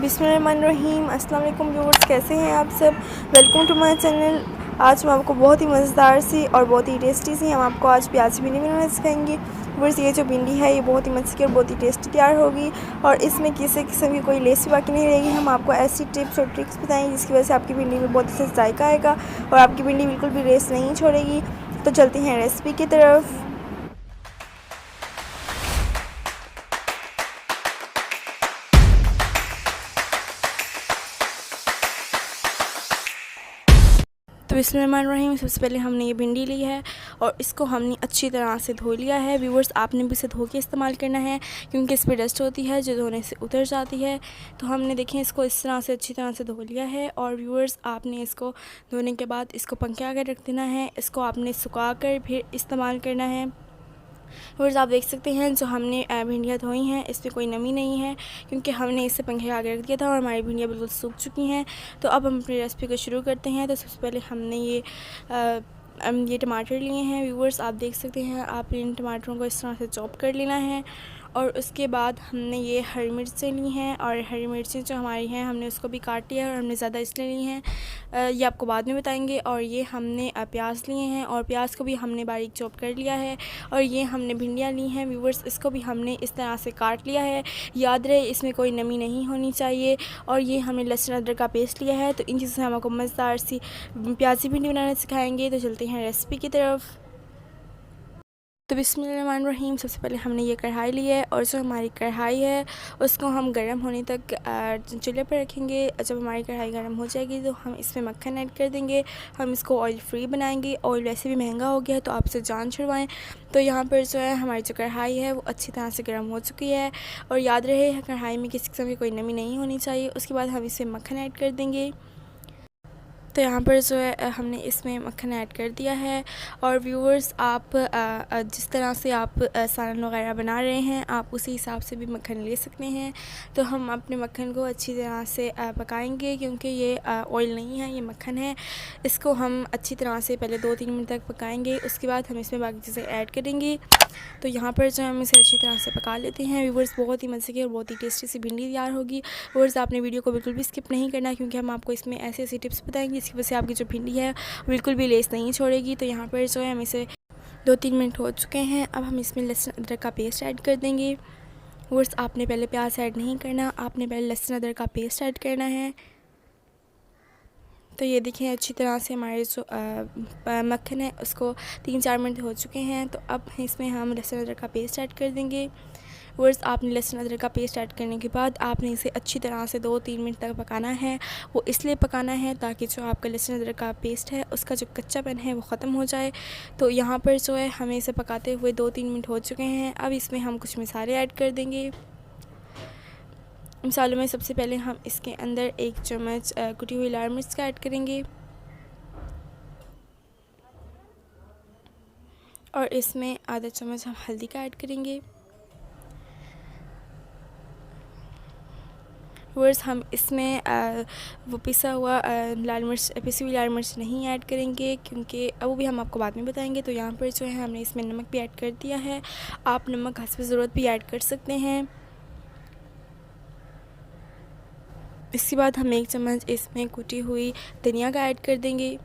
बिस्मिल्लाहिर्रहमानिर्रहीम। अस्सलाम वालेकुम व्यूअर्स, कैसे हैं आप सब। Welcome to my channel. आज हम आपको बहुत ही मज़ेदार सी और बहुत ही टेस्टी सी हम आपको आज प्याज भिंडी बनाना सिखाएंगे। व्यूअर्स, ये जो भिंडी है ये बहुत ही मज़े की और बहुत ही टेस्टी तैयार होगी और इसमें किसी किस्म की कोई लेस भी बाकी नहीं रहेगी। हम आपको ऐसी टिप्स और ट्रिक्स बताएंगे जिसकी वजह से आपकी भिंडी में बहुत अच्छा जायका आएगा और आपकी भिंडी बिल्कुल भी रेस नहीं छोड़ेगी। तो चलते हैं रेसिपी की तरफ। तो बिस्मिल्लाहिर्रहमानिर्रहीम। सबसे पहले हमने ये भिंडी ली है और इसको हमने अच्छी तरह से धो लिया है। व्यूअर्स, आपने भी इसे धो के इस्तेमाल करना है क्योंकि इस पर डस्ट होती है जो धोने से उतर जाती है। तो हमने देखें इसको इस तरह से अच्छी तरह से धो लिया है और व्यूअर्स, आपने इसको धोने के बाद इसको पंखे आगे रख देना है। इसको आपने सुखा कर फिर इस्तेमाल करना है। व्यूअर्स, आप देख सकते हैं जो हमने भिंडियाँ धोई हैं इसमें कोई नमी नहीं है क्योंकि हमने इसे पंखे आगे रख दिया था और हमारी भिंडियाँ बिल्कुल सूख चुकी हैं। तो अब हम अपनी रेसिपी को शुरू करते हैं। तो सबसे पहले हमने ये टमाटर लिए हैं। व्यूअर्स, आप देख सकते हैं आपने इन टमाटरों को इस तरह से चॉप कर लेना है और उसके बाद हमने ये हरी मिर्चें ली हैं और हरी मिर्चें जो हमारी हैं हमने उसको भी काट लिया है और हमने ज़्यादा इसलिए ली हैं, ये आपको बाद में बताएंगे। और ये हमने प्याज लिए हैं और प्याज को भी हमने बारीक चॉप कर लिया है और ये हमने भिंडियाँ ली हैं। व्यूअर्स, इसको भी हमने इस तरह से काट लिया है। याद रहे इसमें कोई नमी नहीं होनी चाहिए। और ये हमने लहसुन अदरक का पेस्ट लिया है। तो इन चीज़ों से हम आपको मज़ेदार सी प्याजी भिंडी बनाना सिखाएंगे। तो चलते हैं रेसिपी की तरफ। तो बिस्मिल्लाहिर्रहमानिर्रहीम। सबसे पहले हमने ये कढ़ाई ली है और जो हमारी कढ़ाई है उसको हम गर्म होने तक चूल्हे पर रखेंगे। जब हमारी कढ़ाई गर्म हो जाएगी तो हम इसमें मक्खन ऐड कर देंगे। हम इसको ऑयल फ्री बनाएंगे। ऑयल वैसे भी महंगा हो गया है तो आप इसे जान छुड़वाएं। तो यहाँ पर जो है हमारी जो कढ़ाई है वो अच्छी तरह से गर्म हो चुकी है और याद रहे कढ़ाई में किसी किस्म की कोई नमी नहीं होनी चाहिए। उसके बाद हम इसमें मक्खन ऐड कर देंगे। तो यहाँ पर जो है हमने इसमें मक्खन ऐड कर दिया है। और व्यूअर्स, आप जिस तरह से आप सालन वगैरह बना रहे हैं आप उसी हिसाब से भी मक्खन ले सकते हैं। तो हम अपने मक्खन को अच्छी तरह से पकाएंगे क्योंकि ये ऑयल नहीं है, ये मक्खन है। इसको हम अच्छी तरह से पहले 2-3 मिनट तक पकाएंगे। उसके बाद हम इसमें बाकी चीज़ें ऐड करेंगे। तो यहाँ पर जो हम इसे अच्छी तरह से पका लेते हैं। व्यूअर्स, बहुत ही मज़े की और बहुत ही टेस्टी सी भिंडी तैयार होगी। व्यूअर्स, आपने वीडियो को बिल्कुल भी स्किप नहीं करना क्योंकि हम आपको इसमें ऐसी ऐसी टिप्स बताएंगे जिसकी वजह से आपकी जो भिंडी है बिल्कुल भी लेस नहीं छोड़ेगी। तो यहाँ पर जो है हम इसे 2-3 मिनट हो चुके हैं। अब हम इसमें लहसुन अदरक का पेस्ट ऐड कर देंगे। व्यूअर्स, आपने पहले प्याज ऐड नहीं करना, आपने पहले लहसुन अदरक का पेस्ट ऐड करना है। तो ये देखें अच्छी तरह से हमारे जो मक्खन है उसको 3-4 मिनट हो चुके हैं। तो अब इसमें हम लहसुन अदरक का पेस्ट ऐड कर देंगे। व्यूअर्स, आपने लहसुन अदरक का पेस्ट ऐड करने के बाद आपने इसे अच्छी तरह से 2-3 मिनट तक पकाना है। वो इसलिए पकाना है ताकि जो आपका लहसुन अदरक का पेस्ट है उसका जो कच्चापन है वो ख़त्म हो जाए। तो यहाँ पर जो है हमें इसे पकाते हुए 2-3 मिनट हो चुके हैं। अब इसमें हम कुछ मसाले ऐड कर देंगे। मसालों में सबसे पहले हम इसके अंदर 1 चम्मच कुटी हुई लाल मिर्च का ऐड करेंगे और इसमें आधा चम्मच हम हल्दी का ऐड करेंगे। व्यूअर्स, हम इसमें वो पिसा हुआ पिसी हुई लाल मिर्च नहीं ऐड करेंगे क्योंकि वो भी हम आपको बाद में बताएंगे। तो यहाँ पर जो है हमने इसमें नमक भी ऐड कर दिया है। आप नमक हस्ब ज़रूरत भी ऐड कर सकते हैं। इसके बाद हम 1 चम्मच इसमें कुटी हुई धनिया का ऐड कर देंगे।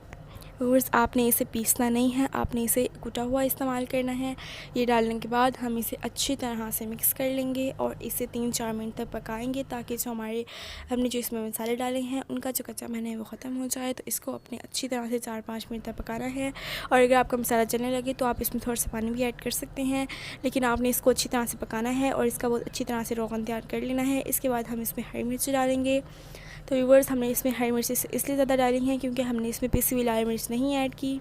व्यूअर्स, आपने इसे पीसना नहीं है, आपने इसे कुटा हुआ इस्तेमाल करना है। ये डालने के बाद हम इसे अच्छी तरह से मिक्स कर लेंगे और इसे 3-4 मिनट तक पकाएंगे ताकि जो हमने जो इसमें मसाले डाले हैं उनका जो कच्चापन है वो ख़त्म हो जाए। तो इसको अपने अच्छी तरह से 4-5 मिनट तक पकाना है। और अगर आपका मसाला चलने लगे तो आप इसमें थोड़ा सा पानी भी ऐड कर सकते हैं, लेकिन आपने इसको अच्छी तरह से पकाना है और इसका बहुत अच्छी तरह से रोगन तैयार कर लेना है। इसके बाद हम इसमें हरी मिर्च डालेंगे। तो व्यूअर्स, हमने इसमें हरी मिर्च इसलिए ज़्यादा डाली हैं क्योंकि हमने इसमें पिसी हुई लाल मिर्च नहीं ऐड की।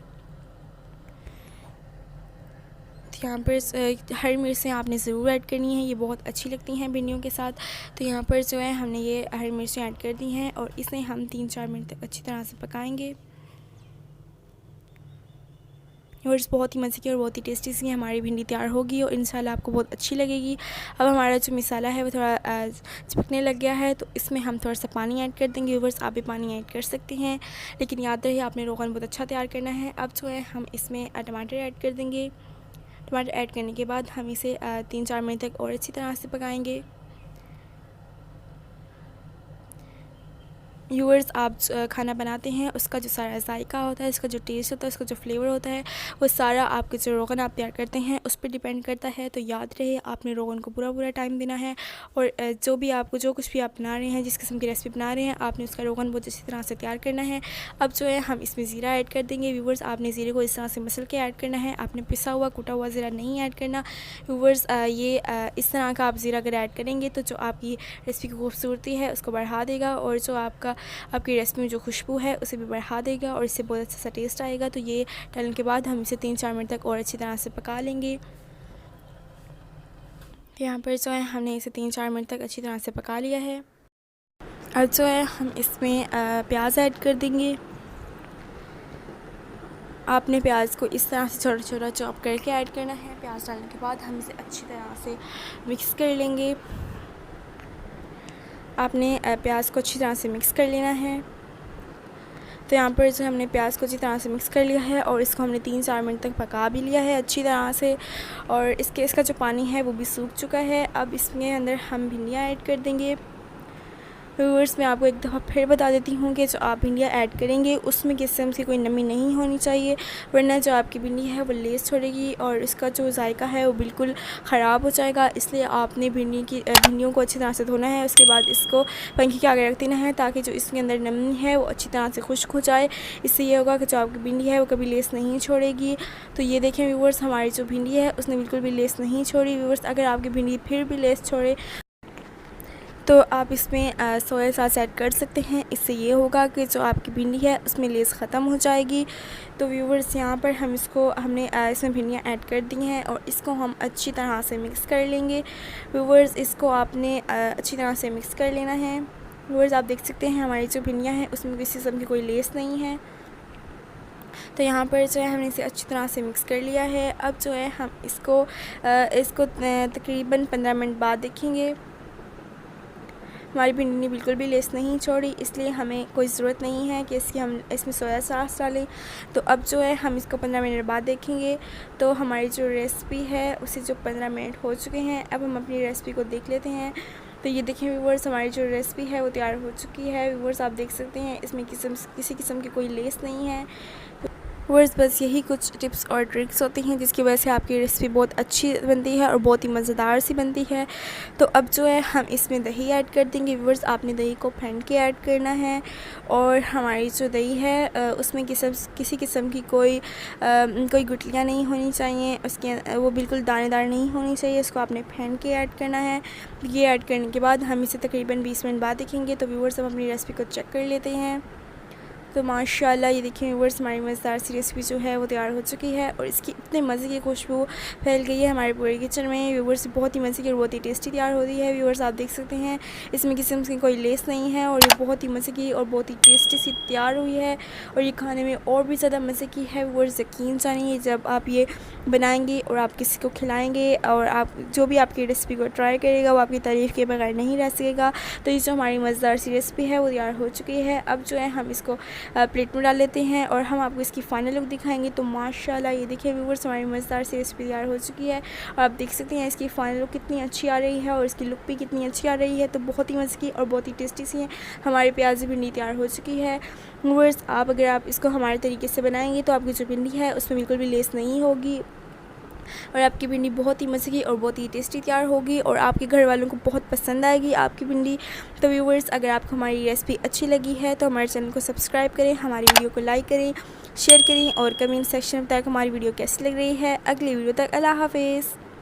तो यहाँ पर हरी मिर्चें आपने ज़रूर ऐड करनी है, ये बहुत अच्छी लगती हैं भिंडियों के साथ। तो यहाँ पर जो है हमने ये हरी मिर्चें ऐड कर दी हैं और इसे हम 3-4 मिनट तक अच्छी तरह से पकाएंगे। व्यूअर्स, बहुत ही मज़े की और बहुत ही टेस्टी सी हमारी भिंडी तैयार होगी और इंशाल्लाह आपको बहुत अच्छी लगेगी। अब हमारा जो मसाला है वो थोड़ा चिपकने लग गया है तो इसमें हम थोड़ा सा पानी ऐड कर देंगे। व्यूअर्स, आप भी पानी ऐड कर सकते हैं, लेकिन याद रहे आपने रोगन बहुत अच्छा तैयार करना है। अब जो है हम इसमें टमाटर ऐड कर देंगे। टमाटर ऐड करने के बाद हम इसे 3-4 मिनट तक और अच्छी तरह से पकाएंगे। व्यूअर्स आप खाना बनाते हैं उसका जो सारा जायका होता है, इसका जो टेस्ट होता है, इसका जो फ्लेवर होता है, वो सारा आपके जो रोगन आप तैयार करते हैं उस पर डिपेंड करता है। तो याद रहे आपने रोगन को पूरा टाइम देना है और जो भी आपको जो कुछ भी आप बना रहे हैं, जिस किस्म की रेसिपी बना रहे हैं, आपने उसका रोगन बहुत अच्छी तरह से तैयार करना है। अब जो है हम इसमें ज़ीरा ऐड कर देंगे। व्यूअर्स आपने ज़ीरे को इस तरह से मसल के ऐड करना है, आपने पिसा हुआ कुटा हुआ ज़ीरा नहीं ऐड करना। व्यूअर्स ये इस तरह का आप ज़ीरा अगर ऐड करेंगे तो जो आपकी रेसिपी की खूबसूरती है उसको बढ़ा देगा और जो आपकी रेसिपी में जो खुशबू है उसे भी बढ़ा देगा और इससे बहुत अच्छा सा टेस्ट आएगा। तो ये डालने के बाद हम इसे 3-4 मिनट तक और अच्छी तरह से पका लेंगे। यहाँ पर जो है हमने इसे 3-4 मिनट तक अच्छी तरह से पका लिया है। अब जो है हम इसमें प्याज ऐड कर देंगे। आपने प्याज को इस तरह से छोटा छोटा चॉप करके ऐड करना है। प्याज डालने के बाद हम इसे अच्छी तरह से मिक्स कर लेंगे। आपने प्याज को अच्छी तरह से मिक्स कर लेना है। तो यहाँ पर जो हमने प्याज को अच्छी तरह से मिक्स कर लिया है और इसको हमने 3-4 मिनट तक पका भी लिया है अच्छी तरह से और इसका जो पानी है वो भी सूख चुका है। अब इसमें अंदर हम भिंडियाँ ऐड कर देंगे। व्यूअर्स मैं आपको एक दफ़ा फिर बता देती हूँ कि जो आप भिंडियाँ ऐड करेंगे उसमें किस्म की कोई नमी नहीं होनी चाहिए, वरना जो आपकी भिंडी है वो लेस छोड़ेगी और इसका जो जायका है वो बिल्कुल ख़राब हो जाएगा। इसलिए आपने भिंडियों को अच्छी तरह से धोना है। उसके बाद इसको पंखे के आगे रख देना है ताकि जो इसके अंदर नमी है वो अच्छी तरह से खुश्क हो जाए। इससे ये होगा कि जो आपकी भिंडी है वो कभी लेस नहीं छोड़ेगी। तो ये देखें व्यूअर्स, हमारी जो भिंडी है उसने बिल्कुल भी लेस नहीं छोड़ी। व्यूअर्स अगर आपकी भिंडी फिर भी लेस छोड़े तो आप इसमें सोया सॉस ऐड कर सकते हैं। इससे ये होगा कि जो आपकी भिंडी है उसमें लेस ख़त्म हो जाएगी। तो व्यूअर्स यहाँ पर हमने इसमें भिंडियाँ ऐड कर दी हैं और इसको हम अच्छी तरह से मिक्स कर लेंगे। व्यूअर्स इसको आपने अच्छी तरह से मिक्स कर लेना है। व्यूअर्स आप देख सकते हैं हमारी जो भिंडियाँ हैं उसमें किसी किस्म की कोई लेस नहीं है। तो यहाँ पर जो है हमने इसे अच्छी तरह से मिक्स कर लिया है। अब जो है हम इसको तकरीबन 15 मिनट बाद देखेंगे। हमारी भिंडी ने बिल्कुल भी लेस नहीं छोड़ी, इसलिए हमें कोई ज़रूरत नहीं है कि हम इसमें सोया सॉस डालें। तो अब जो है हम इसको 15 मिनट बाद देखेंगे। तो हमारी जो रेसिपी है उसे जो 15 मिनट हो चुके हैं। अब हम अपनी रेसिपी को देख लेते हैं। तो ये देखिए व्यूअर्स, हमारी जो रेसिपी है वो तैयार हो चुकी है। व्यूअर्स आप देख सकते हैं इसमें किसी किस्म की कोई लेस नहीं है। व्यूअर्स बस यही कुछ टिप्स और ट्रिक्स होती हैं जिसकी वजह से आपकी रेसिपी बहुत अच्छी बनती है और बहुत ही मज़ेदार सी बनती है। तो अब जो है हम इसमें दही ऐड कर देंगे। व्यूअर्स आपने दही को फेंट के ऐड करना है और हमारी जो दही है उसमें किसी किस्म की कोई गुठलियाँ नहीं होनी चाहिए, उसके वो बिल्कुल दानेदार नहीं होनी चाहिए। इसको आपने फेंट के ऐड करना है। ये ऐड करने के बाद हम इसे तकरीबन 20 मिनट बाद देखेंगे। तो व्यूअर्स हम अपनी रेसिपी को चेक कर लेते हैं। तो माशाल्लाह ये देखिए व्यूअर्स, हमारी मज़ेदार सी रेसिपी जो है वो तैयार हो चुकी है और इसकी इतने मज़े की खुशबू फैल गई है हमारे पूरे किचन में। व्यूअर्स बहुत ही मज़े की और बहुत ही टेस्टी तैयार होती है। व्यूअर्स आप देख सकते हैं इसमें किस्म की कोई लेस नहीं है और ये बहुत ही मज़े की और बहुत ही टेस्टी सी तैयार हुई है और ये खाने में और भी ज़्यादा मज़े की है। व्यूअर्स यकीन जानिए जब आप ये बनाएंगे और आप किसी को खिलाएंगे और आप जो भी आपकी रेसिपी को ट्राई करेगा वो आपकी तारीफ़ के बगैर नहीं रह सकेगा। तो ये जो हमारी मज़ेदार सी रेसिपी है वो तैयार हो चुकी है। अब जो है हम इसको प्लेट में डाल लेते हैं और हम आपको इसकी फ़ाइनल लुक दिखाएंगे। तो माशाल्लाह ये देखिए व्यूअर्स, हमारी मज़ेदार सी रेसिपी तैयार हो चुकी है और आप देख सकते हैं इसकी फ़ाइनल लुक कितनी अच्छी आ रही है और इसकी लुक भी कितनी अच्छी आ रही है। तो बहुत ही मज़े की और बहुत ही टेस्टी सी है हमारी प्याज़ी भिंडी तैयार हो चुकी है। व्यूअर्स अगर आप इसको हमारे तरीके से बनाएंगे तो आपकी जो भिंडी है उसमें बिल्कुल भी लेस नहीं होगी और आपकी भिंडी बहुत ही मज़े की और बहुत ही टेस्टी तैयार होगी और आपके घर वालों को बहुत पसंद आएगी आपकी भिंडी। तो व्यूअर्स अगर आपको हमारी रेसिपी अच्छी लगी है तो हमारे चैनल को सब्सक्राइब करें, हमारी वीडियो को लाइक करें, शेयर करें और कमेंट सेक्शन में बताएं हमारी वीडियो कैसी लग रही है। अगली वीडियो तक अल्लाह हाफ़िज़।